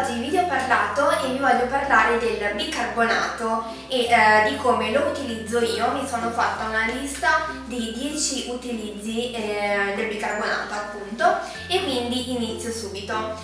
oggi vi ho parlato e vi voglio parlare del bicarbonato e di come lo utilizzo io. Mi sono fatta una lista di 10 utilizzi del bicarbonato, appunto, e quindi inizio subito.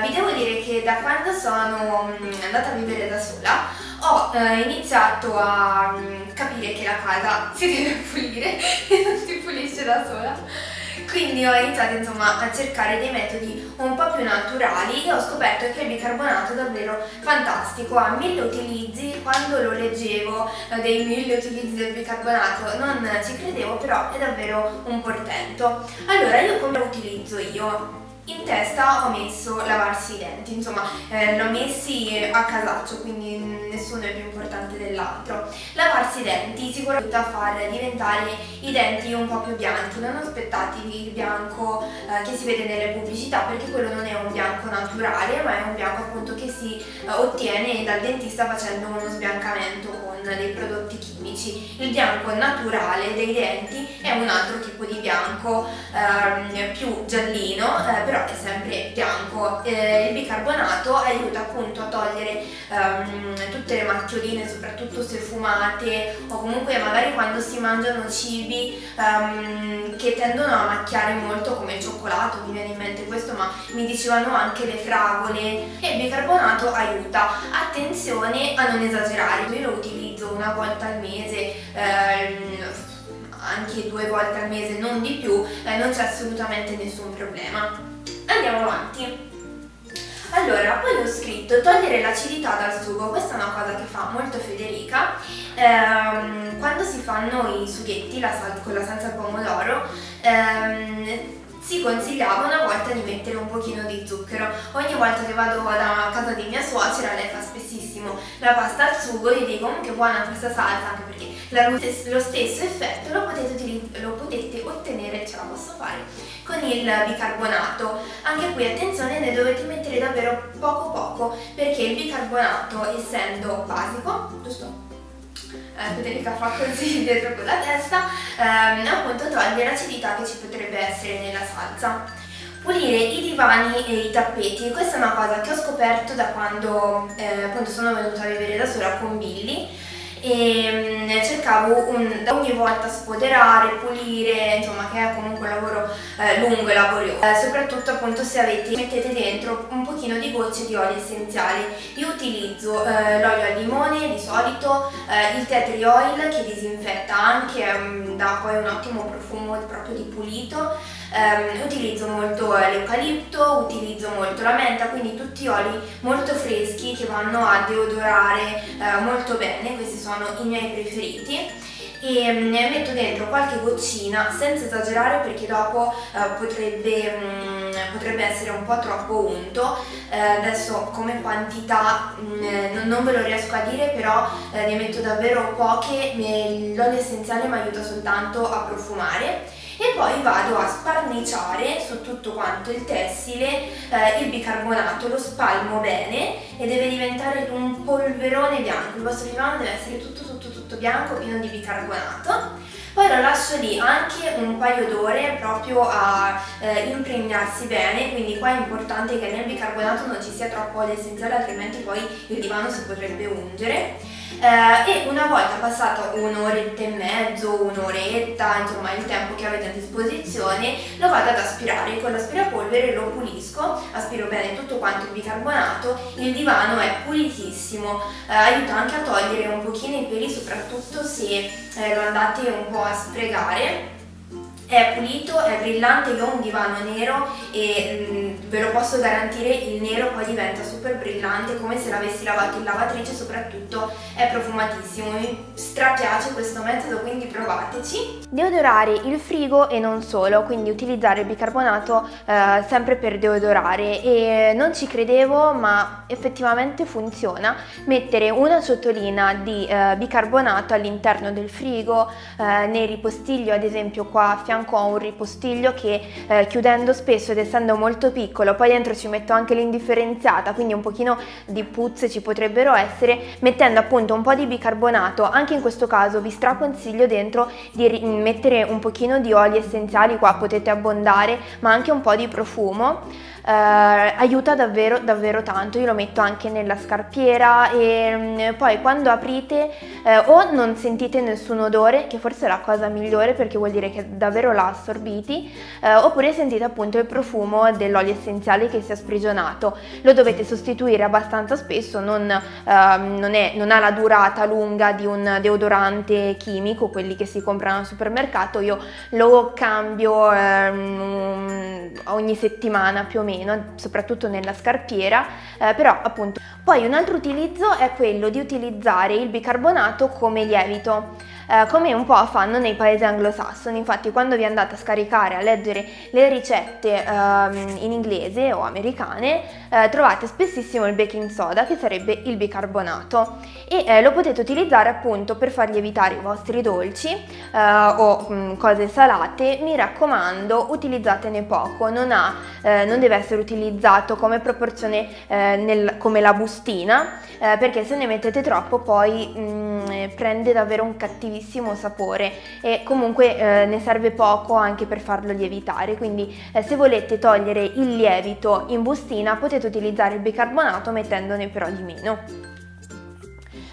Vi devo dire che da quando sono andata a vivere da sola ho iniziato a capire che la casa si deve pulire e non si pulisce da sola. Quindi ho iniziato insomma a cercare dei metodi un po' più naturali e ho scoperto che il bicarbonato è davvero fantastico, ha 1000 utilizzi. Quando lo leggevo dei 1000 utilizzi del bicarbonato non ci credevo, però è davvero un portento. Allora, io come lo utilizzo io? In testa ho messo lavarsi i denti, insomma l'ho messi a casaccio, quindi nessuno è più importante dell'altro. Lavarsi i denti sicuramente aiuta a far diventare i denti un po' più bianchi, non aspettatevi il bianco che si vede nelle pubblicità, perché quello non è un bianco naturale, ma è un bianco appunto che si ottiene dal dentista facendo uno sbiancamento con dei prodotti chimici. Il bianco naturale dei denti è un altro tipo di bianco, più giallino, però è sempre bianco. Il bicarbonato aiuta appunto a togliere tutte le macchioline, soprattutto se fumate o comunque magari quando si mangiano cibi che tendono a macchiare molto, come il cioccolato, mi viene in mente questo, ma mi dicevano anche le fragole, e il bicarbonato aiuta. Attenzione a non esagerare, io lo utilizzo una volta al mese, anche 2 volte al mese, non di più, non c'è assolutamente nessun problema. Andiamo avanti. Allora, poi ho scritto togliere l'acidità dal sugo. Questa è una cosa che fa molto Federica. Quando si fanno i sughetti con la salsa al pomodoro, si consigliava una volta di mettere un pochino di zucchero. Ogni volta che vado da casa di mia suocera, lei fa spessissimo la pasta al sugo, gli dico che buona questa salsa, anche perché lo stesso effetto lo potete ottenere, ce la posso fare, con il bicarbonato. Anche qui attenzione, ne dovete mettere davvero poco, perché il bicarbonato, essendo basico, giusto? Federica fa così dietro con la testa, appunto toglie l'acidità che ci potrebbe essere nella salsa. Pulire i divani e i tappeti, questa è una cosa che ho scoperto da quando appunto sono venuta a vivere da sola con Billy, e cercavo ogni volta spoderare, pulire, insomma, che è comunque un lavoro lungo e laborioso, soprattutto appunto se mettete dentro un pochino di gocce di olio essenziale. Io utilizzo l'olio al limone di solito, il tea tree oil che disinfetta anche, dà poi un ottimo profumo proprio di pulito. Utilizzo molto l'eucalipto, utilizzo molto la menta, quindi tutti oli molto freschi che vanno a deodorare molto bene. Questi sono i miei preferiti, e ne metto dentro qualche goccina senza esagerare, perché dopo potrebbe essere un po' troppo unto. Adesso come quantità non ve lo riesco a dire, però ne metto davvero poche. L'olio essenziale mi aiuta soltanto a profumare. E poi vado a sparniciare su tutto quanto il tessile il bicarbonato, lo spalmo bene e deve diventare un polverone bianco. Il vostro divano deve essere tutto bianco, pieno di bicarbonato. Poi lo lascio lì anche un paio d'ore proprio a impregnarsi bene, quindi qua è importante che nel bicarbonato non ci sia troppo olio essenziale, altrimenti poi il divano si potrebbe ungere. E una volta passato un'oretta e mezzo, un'oretta, insomma il tempo che avete a disposizione, lo vado ad aspirare. Con l'aspirapolvere lo pulisco, aspiro bene tutto quanto il bicarbonato, il divano è pulitissimo, aiuta anche a togliere un pochino i peli, soprattutto se lo andate un po' a sfregare. È pulito, è brillante. Io ho un divano nero e ve lo posso garantire, il nero poi diventa super brillante, come se l'avessi lavato in lavatrice, soprattutto è profumatissimo. Mi strapiace questo metodo, quindi provateci. Deodorare il frigo e non solo, quindi utilizzare il bicarbonato sempre per deodorare, e non ci credevo, ma effettivamente funziona. Mettere una ciotolina di bicarbonato all'interno del frigo, nei ripostiglio, ad esempio qua a fianco ho un ripostiglio che chiudendo spesso ed essendo molto piccolo, poi dentro ci metto anche l'indifferenziata, quindi un pochino di puzze ci potrebbero essere. Mettendo appunto un po' di bicarbonato, anche in questo caso vi straconsiglio dentro di mettere un pochino di oli essenziali, qua potete abbondare, ma anche un po' di profumo. aiuta davvero davvero tanto. Io lo metto anche nella scarpiera e poi quando aprite o non sentite nessun odore, che forse è la cosa migliore perché vuol dire che davvero l'ha assorbiti, oppure sentite appunto il profumo dell'olio essenziale che si è sprigionato. Lo dovete sostituire abbastanza spesso, non ha la durata lunga di un deodorante chimico, quelli che si comprano al supermercato. Io lo cambio ogni settimana più o meno, soprattutto nella scarpiera, però appunto. Poi un altro utilizzo è quello di utilizzare il bicarbonato come lievito. Come un po' fanno nei paesi anglosassoni. Infatti quando vi andate a scaricare, a leggere le ricette in inglese o americane, trovate spessissimo il baking soda, che sarebbe il bicarbonato, e lo potete utilizzare appunto per far lievitare i vostri dolci o cose salate. Mi raccomando, utilizzatene poco, non deve essere utilizzato come proporzione come la bustina, perché se ne mettete troppo poi prende davvero un cattivissimo sapore e comunque ne serve poco anche per farlo lievitare. Quindi se volete togliere il lievito in bustina potete utilizzare il bicarbonato mettendone però di meno.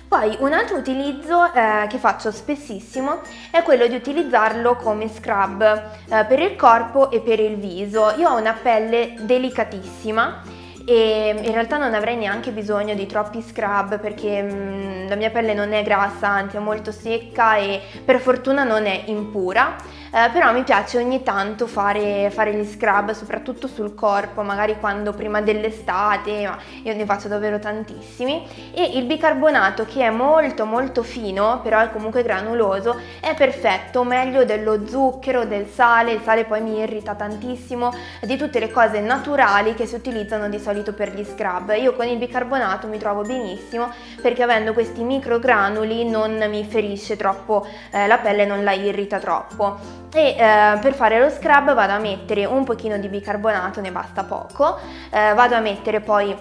Poi un altro utilizzo che faccio spessissimo è quello di utilizzarlo come scrub per il corpo e per il viso. Io ho una pelle delicatissima e in realtà non avrei neanche bisogno di troppi scrub perché la mia pelle non è grassa, anzi è molto secca e per fortuna non è impura. Però mi piace ogni tanto fare gli scrub, soprattutto sul corpo, magari quando prima dell'estate, ma io ne faccio davvero tantissimi. E il bicarbonato, che è molto molto fino, però è comunque granuloso, è perfetto, meglio dello zucchero, del sale. Il sale poi mi irrita tantissimo, di tutte le cose naturali che si utilizzano di solito per gli scrub. Io con il bicarbonato mi trovo benissimo perché avendo questi microgranuli non mi ferisce troppo la pelle, non la irrita troppo. E per fare lo scrub vado a mettere un pochino di bicarbonato, ne basta poco, vado a mettere poi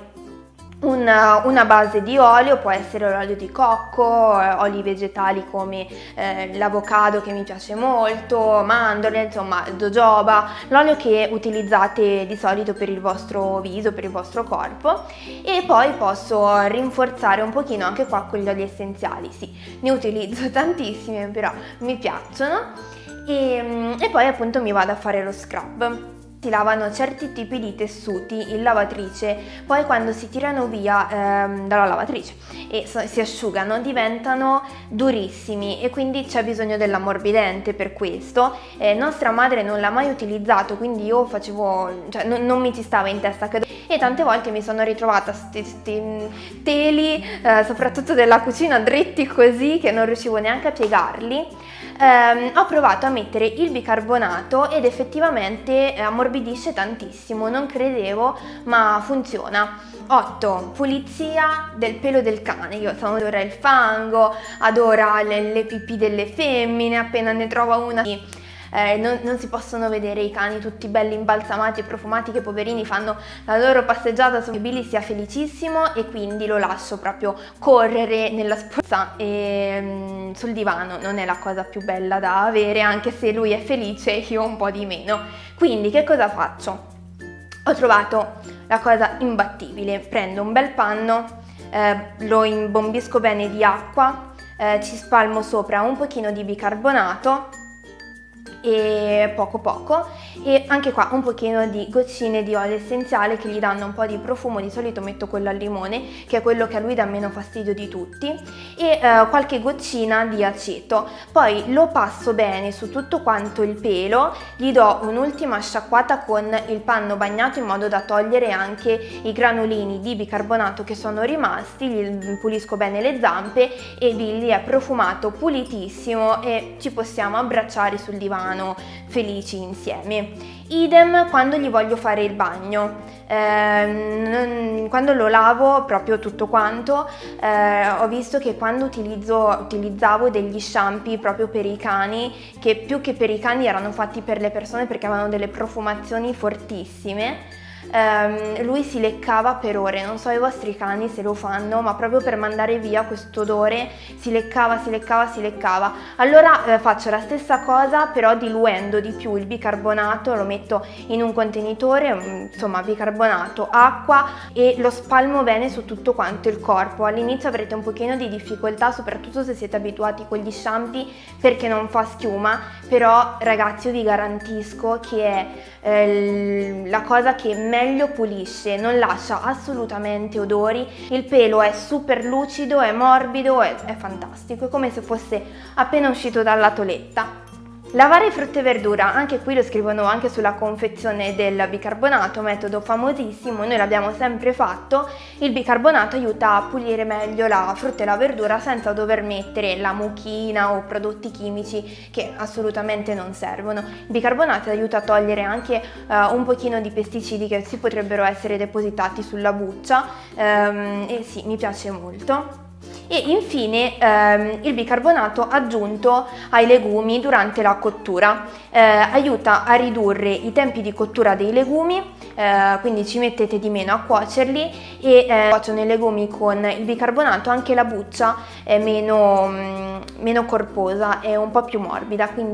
una base di olio, può essere l'olio di cocco, oli vegetali come l'avocado che mi piace molto, mandorle, insomma jojoba, l'olio che utilizzate di solito per il vostro viso, per il vostro corpo. E poi posso rinforzare un pochino anche qua con gli oli essenziali. Sì, ne utilizzo tantissimi, però mi piacciono. E poi appunto mi vado a fare lo scrub. Si lavano certi tipi di tessuti in lavatrice, poi quando si tirano via dalla lavatrice e si asciugano diventano durissimi e quindi c'è bisogno dell'ammorbidente per questo. Nostra madre non l'ha mai utilizzato, quindi io facevo, cioè non mi ci stava in testa e tante volte mi sono ritrovata sti teli, soprattutto della cucina, dritti così che non riuscivo neanche a piegarli. Ho provato a mettere il bicarbonato ed effettivamente ammorbidisce tantissimo, non credevo, ma funziona. 8. Pulizia del pelo del cane. Io adoro il fango, adora le pipì delle femmine, appena ne trova una non si possono vedere i cani tutti belli imbalsamati e profumati che poverini fanno la loro passeggiata su Billy sia felicissimo e quindi lo lascio proprio correre nella spazza e sul divano. Non è la cosa più bella da avere, anche se lui è felice io un po' di meno. Quindi che cosa faccio? Ho trovato la cosa imbattibile: prendo un bel panno, lo imbombisco bene di acqua, ci spalmo sopra un pochino di bicarbonato e poco e anche qua un pochino di goccine di olio essenziale che gli danno un po' di profumo. Di solito metto quello al limone, che è quello che a lui dà meno fastidio di tutti, e qualche goccina di aceto. Poi lo passo bene su tutto quanto il pelo, gli do un'ultima sciacquata con il panno bagnato in modo da togliere anche i granulini di bicarbonato che sono rimasti, gli pulisco bene le zampe e Billy è profumato, pulitissimo e ci possiamo abbracciare sul divano felici insieme. Idem quando gli voglio fare il bagno, quando lo lavo proprio tutto quanto, ho visto che quando utilizzavo degli shampoo proprio per i cani, che più che per i cani erano fatti per le persone perché avevano delle profumazioni fortissime, lui si leccava per ore, non so i vostri cani se lo fanno, ma proprio per mandare via questo odore si leccava. Allora faccio la stessa cosa, però diluendo di più il bicarbonato, lo metto in un contenitore, insomma bicarbonato, acqua, e lo spalmo bene su tutto quanto il corpo. All'inizio avrete un pochino di difficoltà, soprattutto se siete abituati con gli shampoo, perché non fa schiuma, però ragazzi io vi garantisco che è la cosa che meglio pulisce, non lascia assolutamente odori, il pelo è super lucido, è morbido, è fantastico, è come se fosse appena uscito dalla toeletta. Lavare frutta e verdura, anche qui lo scrivono anche sulla confezione del bicarbonato, metodo famosissimo, noi l'abbiamo sempre fatto. Il bicarbonato aiuta a pulire meglio la frutta e la verdura senza dover mettere la mucchina o prodotti chimici che assolutamente non servono. Il bicarbonato aiuta a togliere anche un pochino di pesticidi che si potrebbero essere depositati sulla buccia, e sì, mi piace molto. E infine il bicarbonato aggiunto ai legumi durante la cottura aiuta a ridurre i tempi di cottura dei legumi, quindi ci mettete di meno a cuocerli, e cuociono i legumi con il bicarbonato, anche la buccia è meno corposa, è un po' più morbida, quindi